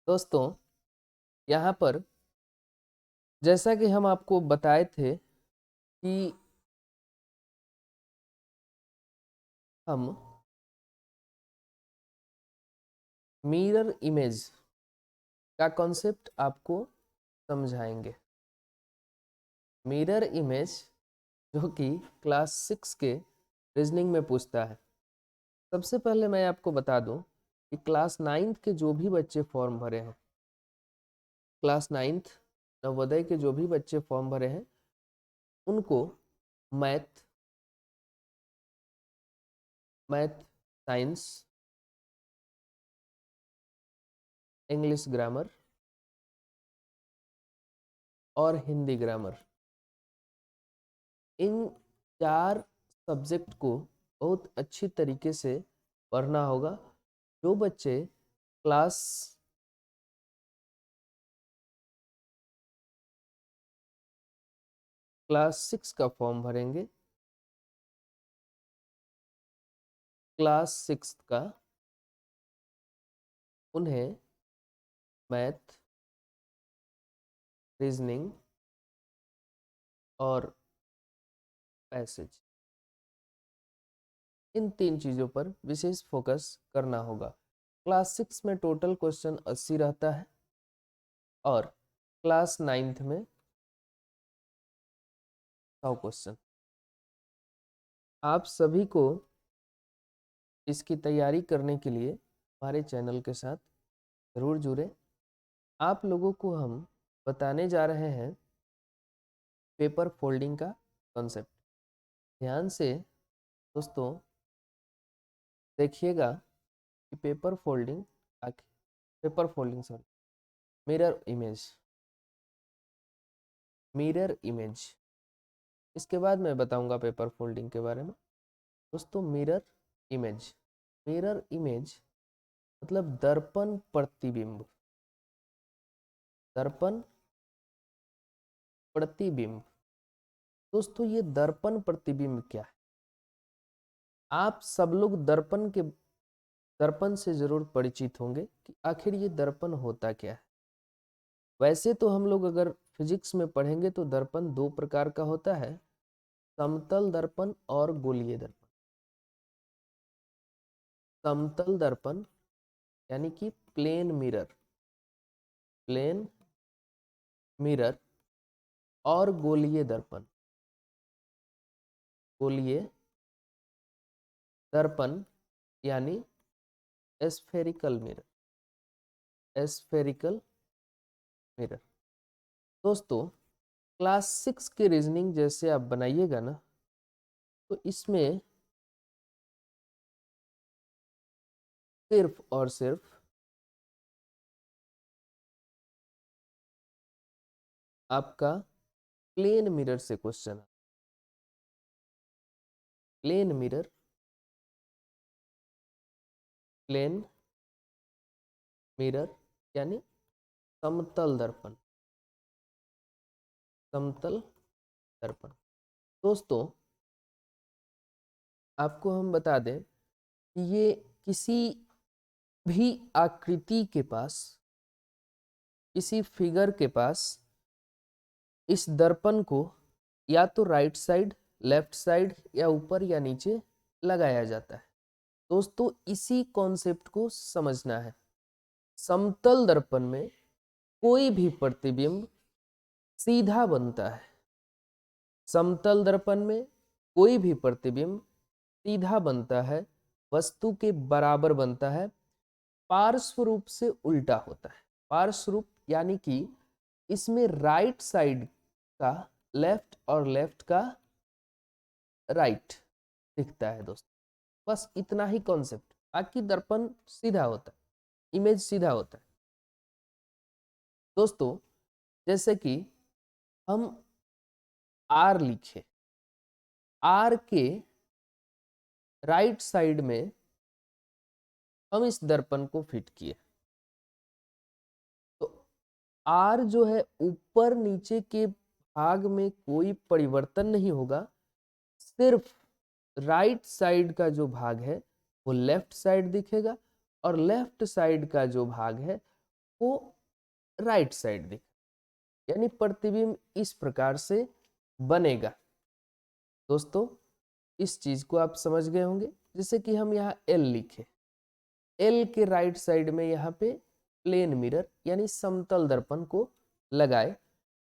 दोस्तों, यहाँ पर जैसा कि हम आपको बताए थे कि हम मिरर इमेज का कॉन्सेप्ट आपको समझाएंगे। मिरर इमेज जो कि क्लास 6 के रीजनिंग में पूछता है। सबसे पहले मैं आपको बता दूं कि क्लास 9th के जो भी बच्चे फॉर्म भरे हैं, क्लास 9th नवोदय के जो भी बच्चे फॉर्म भरे हैं, उनको मैथ, साइंस, इंग्लिश ग्रामर और हिंदी ग्रामर, इन 4 सब्जेक्ट को बहुत अच्छी तरीके से पढ़ना होगा। जो बच्चे क्लास क्लास 6 का फॉर्म भरेंगे, क्लास 6 का, उन्हें मैथ, रीजनिंग और पैसेज, इन 3 चीज़ों पर विशेष फोकस करना होगा। क्लास 6 में टोटल क्वेश्चन 80 रहता है और क्लास 9th में 100 क्वेश्चन। आप सभी को इसकी तैयारी करने के लिए हमारे चैनल के साथ ज़रूर जुड़े। आप लोगों को हम बताने जा रहे हैं पेपर फोल्डिंग का कॉन्सेप्ट। ध्यान से दोस्तों देखिएगा कि paper folding sorry mirror image, इसके बाद मैं बताऊंगा पेपर फोल्डिंग के बारे में। दोस्तों, मिरर इमेज मतलब दर्पण प्रतिबिंब। दर्पण प्रतिबिंब दोस्तों, ये दर्पण प्रतिबिंब क्या है? आप सब लोग दर्पण से जरूर परिचित होंगे कि आखिर ये दर्पण होता क्या है। वैसे तो हम लोग अगर फिजिक्स में पढ़ेंगे तो दर्पण 2 प्रकार का होता है, समतल दर्पण और गोलीय दर्पण। समतल दर्पण यानी कि प्लेन मिरर और गोलीय दर्पण यानी एस्फेरिकल मिरर। दोस्तों, क्लास 6 के रीजनिंग जैसे आप बनाइएगा ना, तो इसमें सिर्फ और सिर्फ आपका प्लेन मिरर से क्वेश्चन है। प्लेन मिरर, प्लेन मिरर यानी समतल दर्पण। समतल दर्पण दोस्तों, आपको हम बता दें कि ये किसी भी आकृति के पास, किसी फिगर के पास इस दर्पण को या तो राइट साइड, लेफ्ट साइड या ऊपर या नीचे लगाया जाता है। दोस्तों, इसी कॉन्सेप्ट को समझना है। समतल दर्पण में कोई भी प्रतिबिंब सीधा बनता है। समतल दर्पण में कोई भी प्रतिबिंब सीधा बनता है, वस्तु के बराबर बनता है, पार्श्व रूप से उल्टा होता है। पार्श्व रूप यानी कि इसमें राइट साइड का लेफ्ट और लेफ्ट का राइट दिखता है। दोस्तों, बस इतना ही कॉन्सेप्ट, बाकी दर्पण सीधा होता है, इमेज सीधा होता है। दोस्तों, जैसे कि हम आर लिखे, आर के राइट साइड में हम इस दर्पण को फिट किए, तो आर जो है ऊपर नीचे के भाग में कोई परिवर्तन नहीं होगा। सिर्फ राइट साइड का जो भाग है वो लेफ्ट साइड दिखेगा और लेफ्ट साइड का जो भाग है को राइट साइड दिख, यानी प्रतिबिंब इस प्रकार से बनेगा। दोस्तों इस चीज को आप समझ गए होंगे। जैसे कि हम यहाँ एल लिखे, एल के राइट साइड में यहाँ पे प्लेन मिरर यानी समतल दर्पण को लगाए,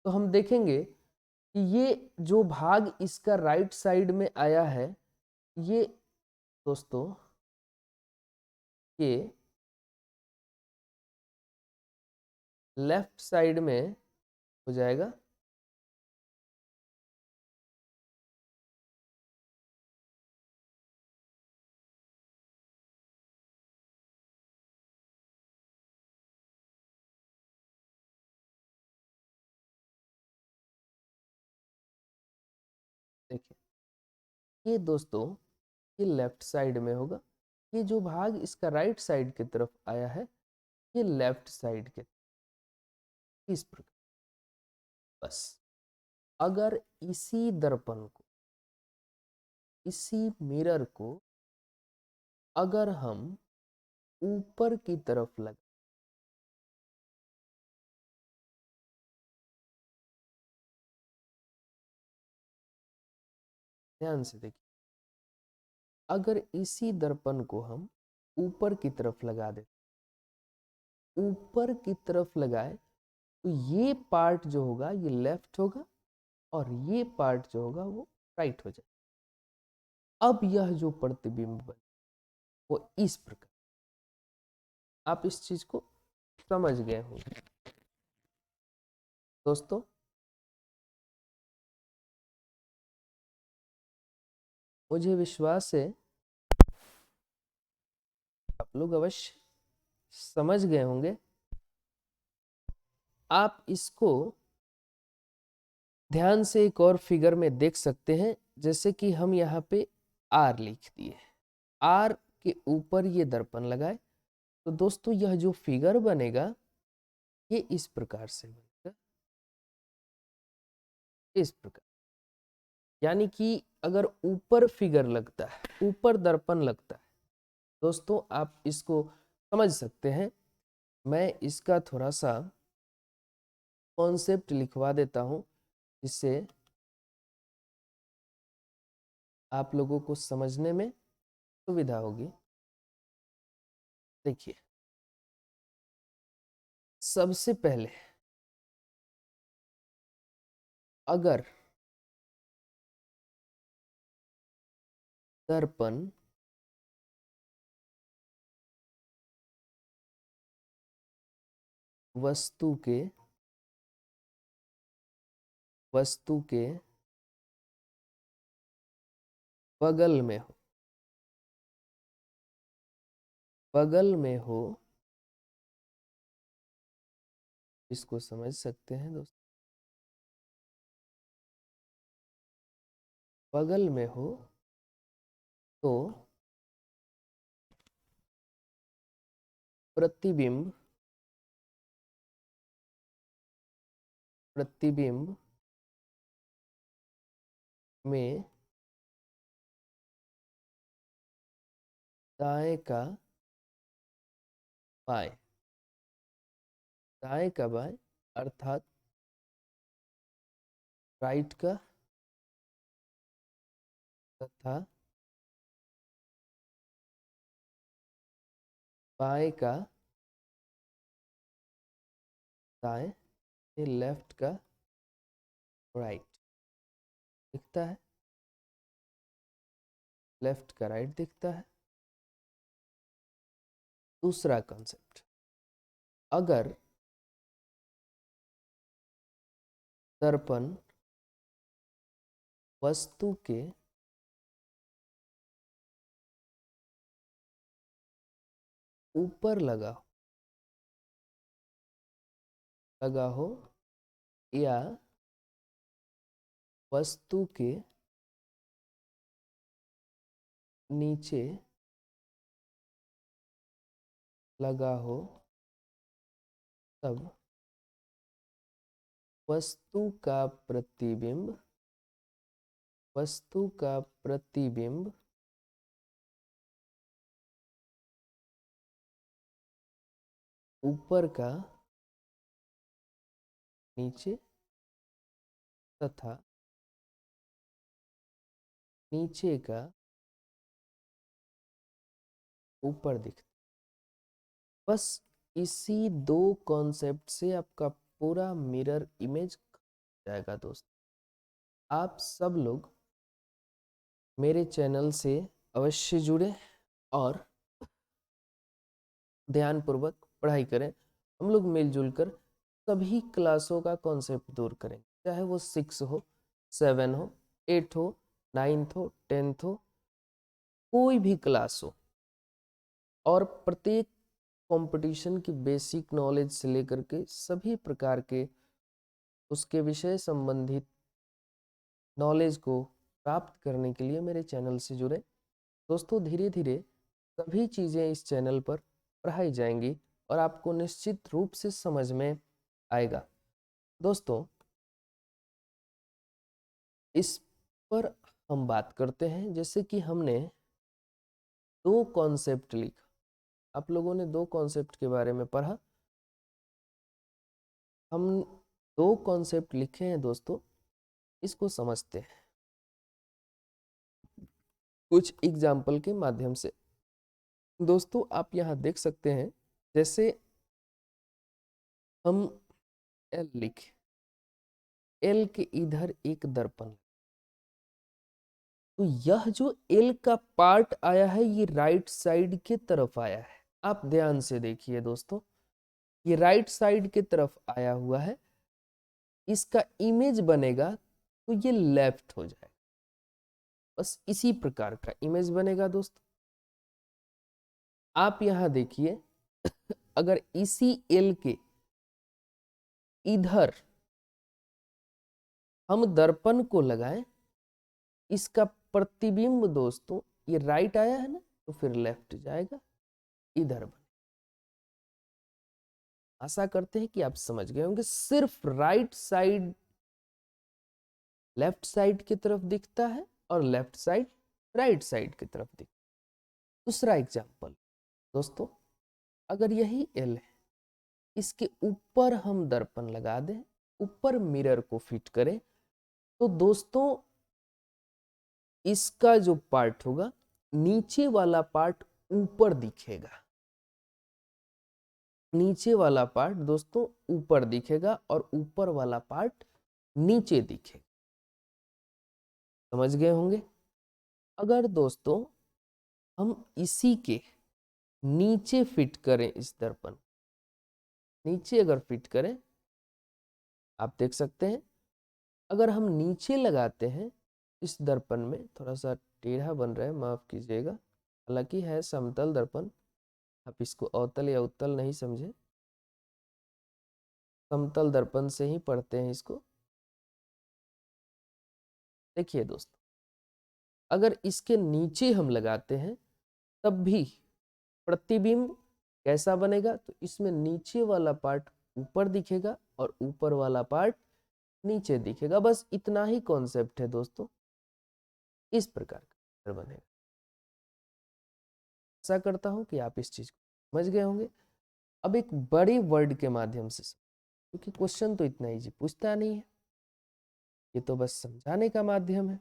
तो हम देखेंगे कि ये जो भाग इसका राइट साइड में आया है, ये दोस्तों ये लेफ्ट साइड में हो जाएगा। देखिए ये दोस्तों ये लेफ्ट साइड में होगा, ये जो भाग इसका राइट साइड की तरफ आया है ये लेफ्ट साइड के, इस प्रकार। बस अगर इसी दर्पण को, इसी मिरर को अगर हम ऊपर की तरफ लगा, ध्यान से देखिए, अगर इसी दर्पण को हम ऊपर की तरफ लगा दे, ऊपर की तरफ लगाए, तो ये पार्ट जो होगा ये लेफ्ट होगा और ये पार्ट जो होगा वो राइट हो जाएगा। अब यह जो प्रतिबिंब बने वो इस प्रकार, आप इस चीज को समझ गए होंगे दोस्तों। मुझे विश्वास है आप लोग अवश्य समझ गए होंगे। आप इसको ध्यान से एक और फिगर में देख सकते हैं। जैसे कि हम यहाँ पे आर लिख दिए, आर के ऊपर ये दर्पण लगाए, तो दोस्तों यह जो फिगर बनेगा ये इस प्रकार से बनेगा, इस प्रकार। यानी कि अगर ऊपर फिगर लगता है, ऊपर दर्पण लगता है, दोस्तों आप इसको समझ सकते हैं। मैं इसका थोड़ा सा कॉन्सेप्ट लिखवा देता हूं जिससे आप लोगों को समझने में सुविधा होगी। देखिए सबसे पहले अगर दर्पण वस्तु के बगल में हो, बगल में हो, इसको समझ सकते हैं दोस्तों, बगल में हो तो प्रतिबिंब, प्रतिबिंब में दाएं का बाएं, दाएं का बाएं अर्थात राइट का तथा बाएं का दाएं, ये लेफ्ट का राइट दिखता है, लेफ्ट का राइट दिखता है। दूसरा कॉन्सेप्ट, अगर दर्पण वस्तु के ऊपर लगा हो या वस्तु के नीचे लगा हो, तब वस्तु का प्रतिबिंब, वस्तु का प्रतिबिंब ऊपर का नीचे तथा नीचे का ऊपर दिखता। बस इसी दो कॉन्सेप्ट से आपका पूरा मिरर इमेज जाएगा दोस्त। आप सब लोग मेरे चैनल से अवश्य जुड़े और ध्यानपूर्वक पढ़ाई करें। हम लोग मिलजुल कर सभी क्लासों का कॉन्सेप्ट दूर करेंगे, चाहे वो 6 हो, 7 हो, 8 हो, 9th हो, 10th हो, कोई भी क्लास हो। और प्रत्येक कंपटीशन की बेसिक नॉलेज से लेकर के सभी प्रकार के उसके विषय संबंधित नॉलेज को प्राप्त करने के लिए मेरे चैनल से जुड़े दोस्तों। धीरे धीरे सभी चीज़ें इस चैनल पर पढ़ाई जाएंगी और आपको निश्चित रूप से समझ में आएगा। दोस्तों, इस पर हम बात करते हैं। जैसे कि हमने दो कॉन्सेप्ट लिखा, आप लोगों ने दो कॉन्सेप्ट के बारे में पढ़ा। हम दो कॉन्सेप्ट लिखे हैं दोस्तों, इसको समझते हैं कुछ एग्जाम्पल के माध्यम से। दोस्तों, आप यहाँ देख सकते हैं, जैसे हम एल लिखे, एल के इधर एक दर्पण, तो यह जो एल का पार्ट आया है ये राइट साइड की तरफ आया है। आप ध्यान से देखिए दोस्तों, ये राइट साइड की तरफ आया हुआ है। इसका इमेज बनेगा तो ये लेफ्ट हो जाएगा। बस इसी प्रकार का इमेज बनेगा दोस्तों। आप यहां देखिए, अगर इसी एल के इधर हम दर्पण को लगाएं, इसका प्रतिबिंब दोस्तों ये राइट आया है ना, तो फिर लेफ्ट जाएगा, इधर बने। आशा करते हैं कि आप समझ गए होंगे। सिर्फ राइट साइड लेफ्ट साइड की तरफ दिखता है और लेफ्ट साइड राइट साइड की तरफ दिखता है। दूसरा एग्जाम्पल दोस्तों, अगर यही एल है, इसके ऊपर हम दर्पण लगा दें, ऊपर मिरर को फिट करें, तो दोस्तों इसका जो पार्ट होगा, नीचे वाला पार्ट ऊपर दिखेगा। नीचे वाला पार्ट दोस्तों ऊपर दिखेगा और ऊपर वाला पार्ट नीचे दिखेगा। समझ गए होंगे। अगर दोस्तों हम इसी के नीचे फिट करें, इस दर्पण नीचे अगर फिट करें, आप देख सकते हैं, अगर हम नीचे लगाते हैं इस दर्पण में, थोड़ा सा टेढ़ा बन रहा है, माफ कीजिएगा, हालांकि है समतल दर्पण, आप इसको अवतल या उत्तल नहीं समझे, समतल दर्पण से ही पढ़ते हैं इसको। देखिए दोस्तों, अगर इसके नीचे हम लगाते हैं तब भी प्रतिबिंब कैसा बनेगा, तो इसमें नीचे वाला पार्ट ऊपर दिखेगा और ऊपर वाला पार्ट नीचे दिखेगा। बस इतना ही कॉन्सेप्ट है दोस्तों, इस प्रकार का बनेगा। आशा करता हूं कि आप इस चीज को समझ गए होंगे। अब एक बड़े वर्ड के माध्यम से, क्योंकि क्वेश्चन तो इतना इजी पूछता नहीं है, ये तो बस समझाने का माध्यम है।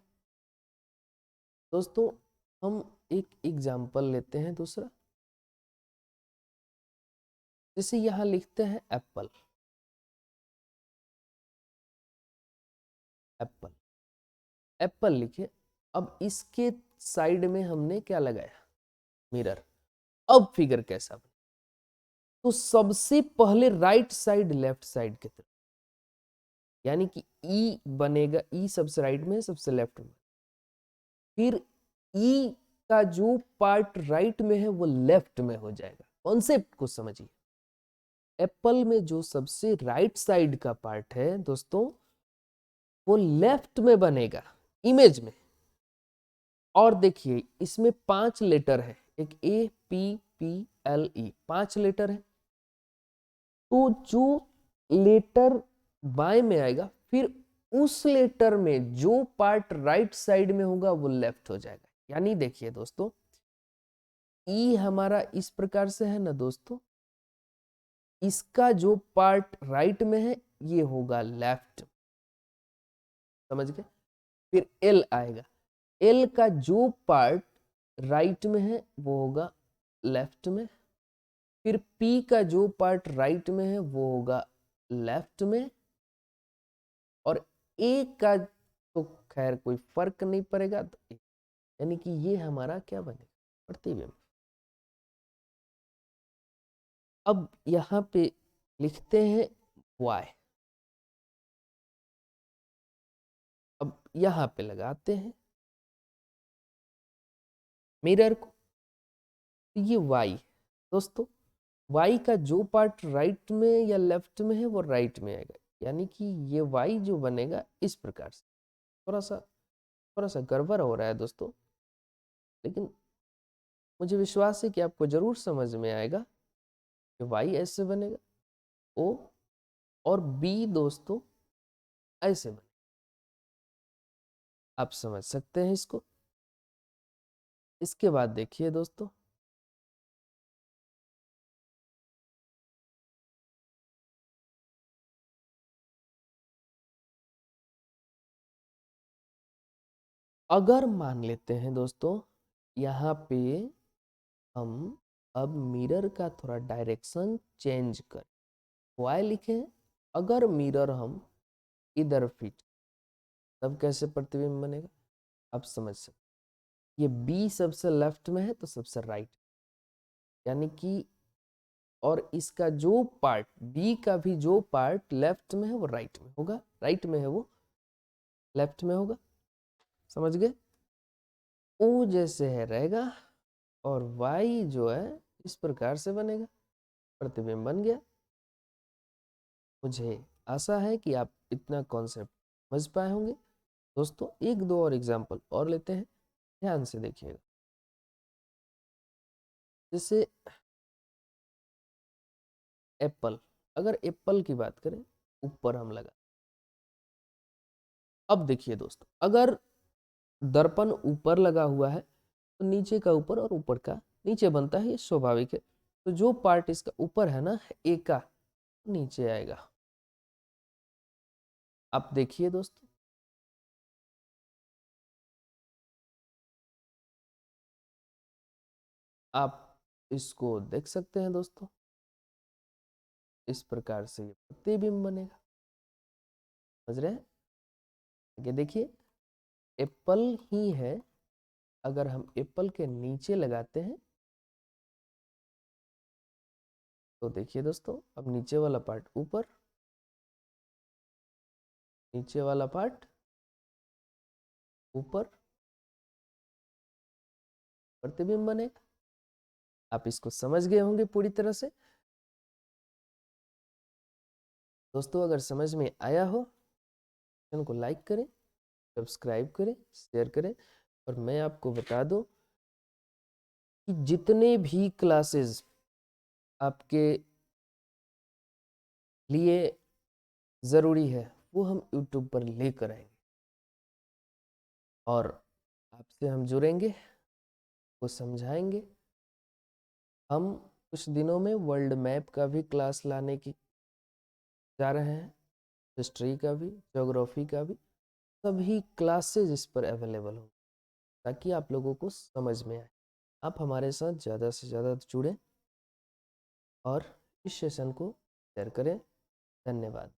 दोस्तों, हम एक एग्जाम्पल लेते हैं दूसरा। जैसे यहां लिखते हैं एप्पल, एप्पल, एप्पल लिखे। अब इसके साइड में हमने क्या लगाया, मिरर। अब फिगर कैसा बना, तो सबसे पहले राइट साइड लेफ्ट साइड की तरफ, यानी कि ई बनेगा, ई सबसे राइट में, सबसे लेफ्ट में। फिर ई का जो पार्ट राइट में है वो लेफ्ट में हो जाएगा। कॉन्सेप्ट को समझिए, एप्पल में जो सबसे राइट साइड का पार्ट है दोस्तों, वो लेफ्ट में बनेगा इमेज में। और देखिए इसमें 5 लेटर है, एक A P P L E, 5 letter है। तो जो लेटर बाएं में आएगा, फिर उस लेटर में जो पार्ट राइट साइड में होगा वो लेफ्ट हो जाएगा। यानी देखिए दोस्तों, ई हमारा इस प्रकार से है ना दोस्तों, इसका जो पार्ट राइट में है ये होगा लेफ्ट, समझ गए। फिर एल आएगा, एल का जो पार्ट राइट में है वो होगा लेफ्ट में। फिर पी का जो पार्ट राइट में है वो होगा लेफ्ट में। और ए का तो खैर कोई फर्क नहीं पड़ेगा, तो यानी कि ये हमारा क्या बनेगा, प्रतिबिंब। अब यहाँ पे लिखते हैं y, अब यहाँ पे लगाते हैं मिरर को, तो ये y दोस्तों, y का जो पार्ट राइट में या लेफ्ट में है वो राइट में आएगा, यानी कि ये y जो बनेगा इस प्रकार से। थोड़ा सा गड़बड़ हो रहा है दोस्तों, लेकिन मुझे विश्वास है कि आपको जरूर समझ में आएगा कि y ऐसे बनेगा, o और b दोस्तों ऐसे बनेगा। आप समझ सकते हैं इसको। इसके बाद देखिए दोस्तों, अगर मान लेते हैं दोस्तों यहाँ पे हम अब मिरर का थोड़ा डायरेक्शन चेंज कर वाई लिखे, अगर मिरर हम इधर फिट, तब कैसे प्रतिबिंब बनेगा, आप समझ सकते। ये बी सबसे लेफ्ट में है तो सबसे राइट, यानी कि और इसका जो पार्ट बी का भी जो पार्ट लेफ्ट में है वो राइट में होगा, राइट में है वो लेफ्ट में होगा, समझ गए। ओ जैसे है रहेगा और वाई जो है इस प्रकार से बनेगा, प्रतिबिंब बन गया। मुझे आशा है कि आप इतना कॉन्सेप्ट समझ पाए होंगे दोस्तों। एक दो और एग्जांपल और लेते हैं, ध्यान से देखिएगा। जैसे एप्पल, अगर एप्पल की बात करें ऊपर हम लगा, अब देखिए दोस्तों अगर दर्पण ऊपर लगा हुआ है तो नीचे का ऊपर और ऊपर का नीचे बनता है, ये स्वाभाविक है। तो जो पार्ट इसका ऊपर है ना ए का, नीचे आएगा। आप देखिए दोस्तों, आप इसको देख सकते हैं दोस्तों, इस प्रकार से ये प्रतिबिंब बनेगा, समझ रहे हैं। आगे देखिए, एप्पल ही है, अगर हम एप्पल के नीचे लगाते हैं तो देखिए दोस्तों, अब नीचे वाला पार्ट ऊपर, नीचे वाला पार्ट ऊपर, प्रतिबिंब बनेगा। आप इसको समझ गए होंगे पूरी तरह से दोस्तों। अगर समझ में आया हो चैनल को लाइक करें, सब्सक्राइब करें, शेयर करें। और मैं आपको बता दूं कि जितने भी क्लासेस आपके लिए ज़रूरी है वो हम YouTube पर लेकर आएंगे, और आपसे हम जुड़ेंगे, वो समझाएंगे। हम कुछ दिनों में वर्ल्ड मैप का भी क्लास लाने की जा रहे हैं, हिस्ट्री का भी, ज्योग्राफी का भी, सभी क्लासेस इस पर अवेलेबल हो, ताकि आप लोगों को समझ में आए। आप हमारे साथ ज़्यादा से ज़्यादा जुड़ें और इस सेशन को शेयर करें। धन्यवाद।